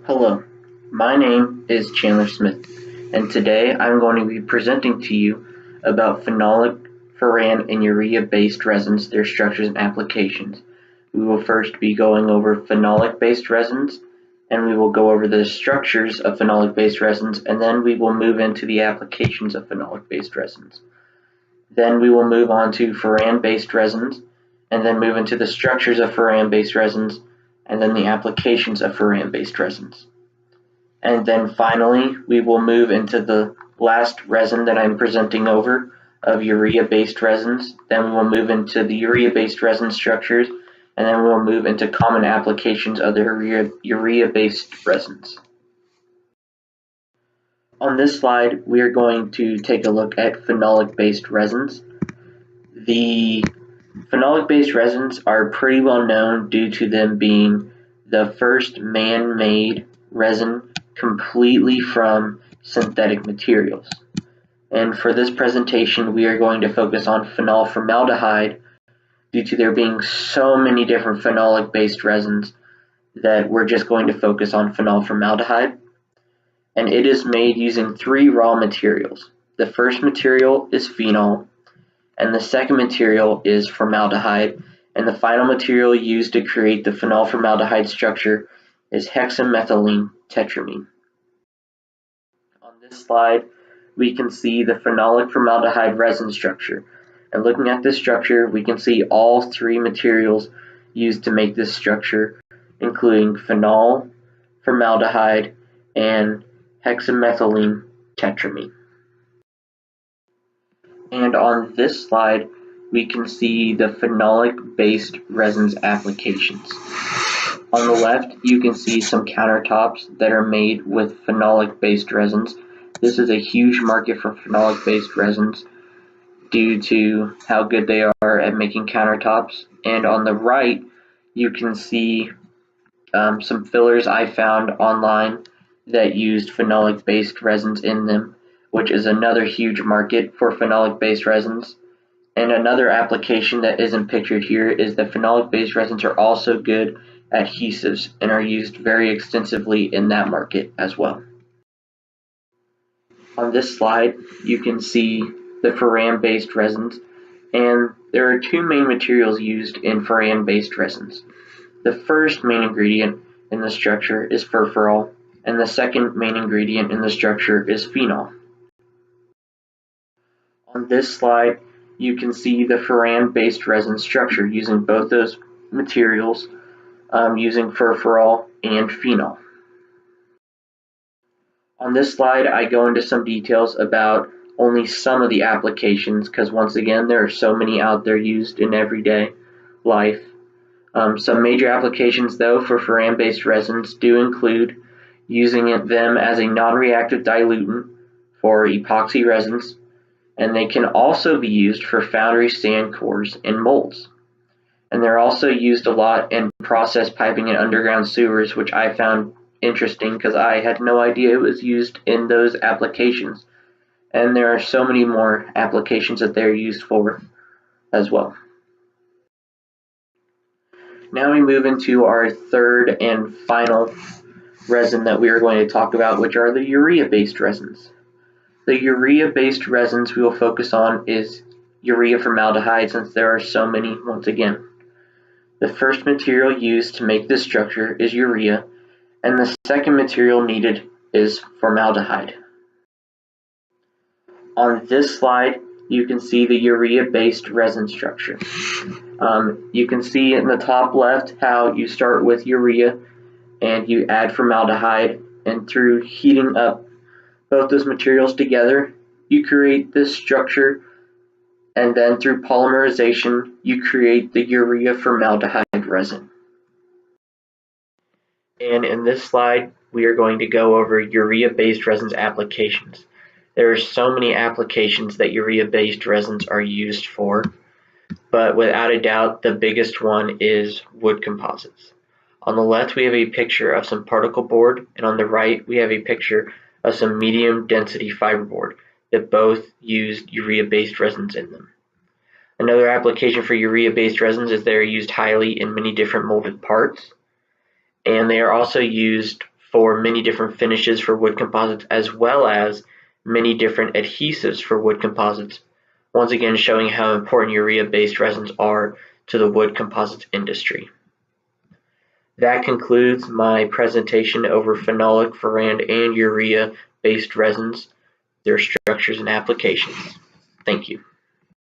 Hello, my name is Chandler Smith, and today I'm going to be presenting to you about phenolic, furan, and urea-based resins, their structures and applications. We will first be going over phenolic-based resins, and we will go over the structures of phenolic-based resins, and then we will move into the applications of phenolic-based resins. Then we will move on to furan-based resins, and then move into the structures of furan-based resins, and then the applications of furan-based resins. And then finally, we will move into the last resin that I'm presenting over of urea-based resins. Then we will move into the urea-based resin structures, and then we'll move into common applications of the urea-based resins. On this slide, we are going to take a look at phenolic-based resins. The phenolic-based resins are pretty well known due to them being the first man-made resin completely from synthetic materials. And for this presentation, we are going to focus on phenol formaldehyde due to there being so many different phenolic-based resins that we're just going to focus on phenol formaldehyde. And it is made using three raw materials. The first material is phenol, and the second material is formaldehyde, and the final material used to create the phenol formaldehyde structure is hexamethylene tetramine. On this slide, we can see the phenolic formaldehyde resin structure, and looking at this structure, we can see all three materials used to make this structure, including phenol, formaldehyde, and hexamethylene tetramine. And on this slide, we can see the phenolic-based resins applications. On the left, you can see some countertops that are made with phenolic-based resins. This is a huge market for phenolic-based resins due to how good they are at making countertops. And on the right, you can see some fillers I found online that used phenolic-based resins in them, which is another huge market for phenolic-based resins. And another application that isn't pictured here is that phenolic-based resins are also good adhesives and are used very extensively in that market as well. On this slide, you can see the furan-based resins, and there are two main materials used in furan-based resins. The first main ingredient in the structure is furfural, and the second main ingredient in the structure is phenol. On this slide, you can see the furan-based resin structure using both those materials, using furfural and phenol. On this slide, I go into some details about only some of the applications because once again, there are so many out there used in everyday life. Some major applications though for furan-based resins do include using them as a non-reactive diluent for epoxy resins, and they can also be used for foundry sand cores and molds. And they're also used a lot in process piping and underground sewers, which I found interesting because I had no idea it was used in those applications. And there are so many more applications that they're used for as well. Now we move into our third and final resin that we are going to talk about, which are the urea-based resins. The urea-based resins we will focus on is urea formaldehyde, since there are so many once again. The first material used to make this structure is urea, and the second material needed is formaldehyde. On this slide, you can see the urea-based resin structure. You can see in the top left how you start with urea and you add formaldehyde, and through heating up both those materials together, you create this structure, and then through polymerization, you create the urea formaldehyde resin. And in this slide, we are going to go over urea-based resins applications. There are so many applications that urea-based resins are used for, but without a doubt, the biggest one is wood composites. On the left, we have a picture of some particle board, and on the right, we have a picture of some medium density fiberboard that both use urea-based resins in them. Another application for urea-based resins is they are used highly in many different molded parts, and they are also used for many different finishes for wood composites, as well as many different adhesives for wood composites. Once again, showing how important urea-based resins are to the wood composites industry. That concludes my presentation over phenolic, furan, and urea-based resins, their structures and applications. Thank you.